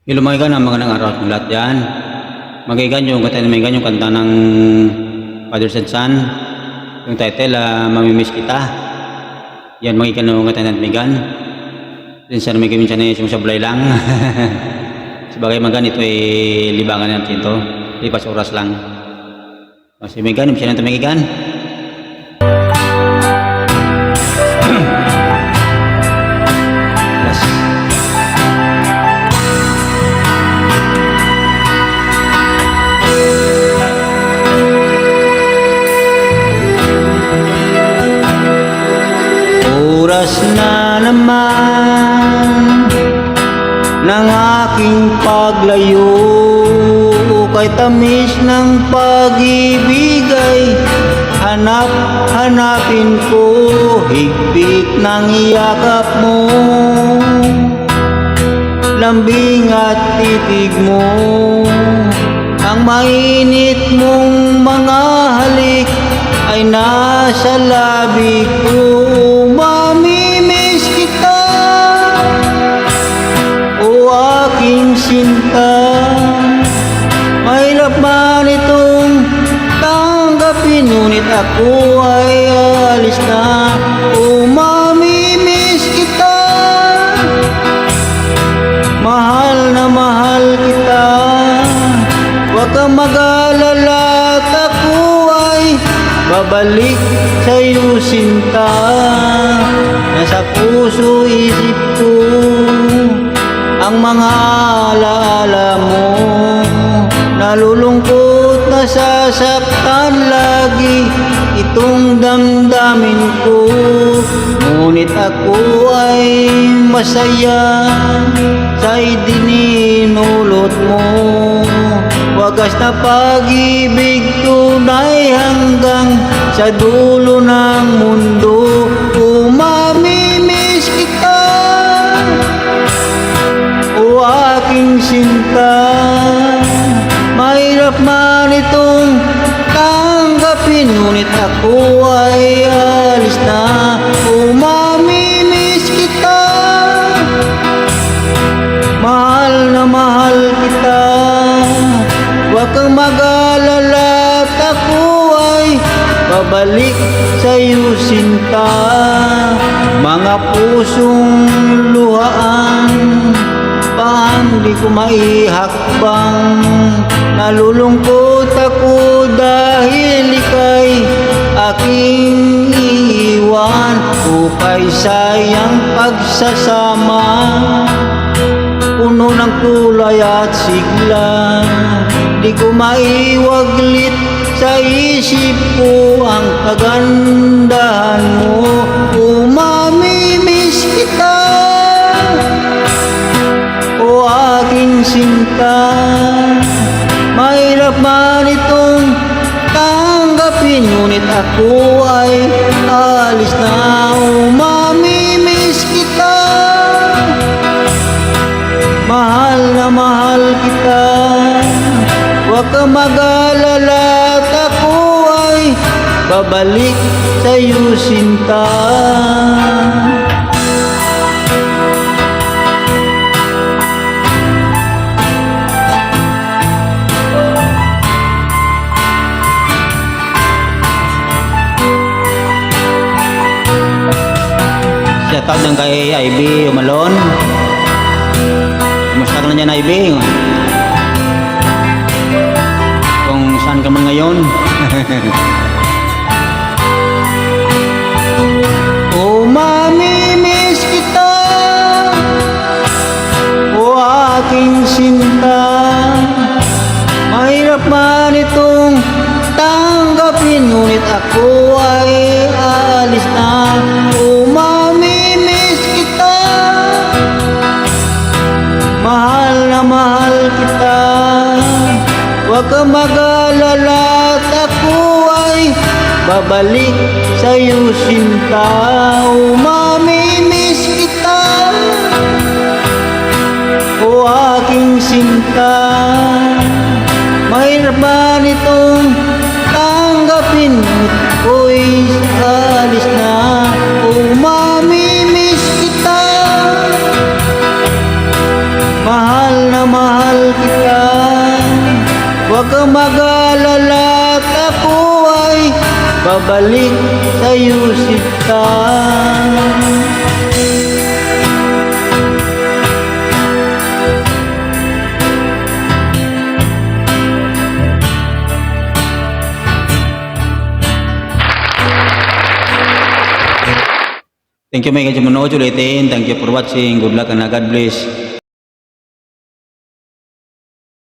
Ilumay na mga nang araw at lahat yan. Magaigan yung kanta ng Father and Son. Yung title, Mamimiss Kita. Yan, magigan yung kanta ng Migan. Sana may gamin siya na yung sablay lang. Sebagai magan, ito ay libangan natin ito. Lipas oras lang. Kasi Migan, siya na ito magigan. Oras na naman ng aking paglayo, kay tamis ng pag-ibig ay hanapin ko, higpit ng iyakap mo, lambing at titig mo, ang mainit mong mga halik ay nasa labi ko. Mamimiss kita, o aking sinta, mahirap man itong tanggapin, ngunit ako ay alis na. O mamimiss kita, mahal na mahal kita, huwag kang mag-alala at ako ay babalik sa'yo sinta. Nasa puso isip ko ang mga alaala mo, nalulungkot, nasasaktan lagi itong damdamin ko, ngunit ako ay masaya sa idinulot mo. Wagas na pag-ibig tunay hanggang sa dulo ng mundo. O mamimiss kita, o aking sinta, mahirap man itong tanggapin, ngunit ako ay alis na. O mamimiss kita, mahal na mahal kita, huwag kang mag-alala at ako ay babalik sa'yo sinta. Mga pusong luhaan, paano di ko maihakbang, nalulungkot ako dahil ika'y aking iiwan. O kay sayang pagsasama, puno ng kulay at sigla, di ko maiwaglit sa isip ko ang kagandahan mo. O mamimiss kita, o aking sinta, mahirap man itong tanggapin, ngunit ako ay alis na. O mamimiss kita, mahal na mahal kita, huwag kang mag-alala at ako ay babalik sa'yo sinta. Shout out ng kay Ivy Umalon. Kumusta ka na dyan, Ivy? Kung saan ka man ngayon. O mamimiss kita, o aking sinta, mahirap man itong tanggapin, ngunit ako ay alis na. O mamimiss kita, mahal na mahal kita, huwag kang mag-alala at ako ay babalik sa'yo sinta. O mamimiss kita, o aking sinta, mahirap man itong tanggapin, ako'y alis na. O mamimiss kita, mahal na mahal Huwag kang mag-alala at ako ay babalik sa'yo sita. Thank you mga kadyo manood ulitin. Thank you for watching. Good luck and God bless.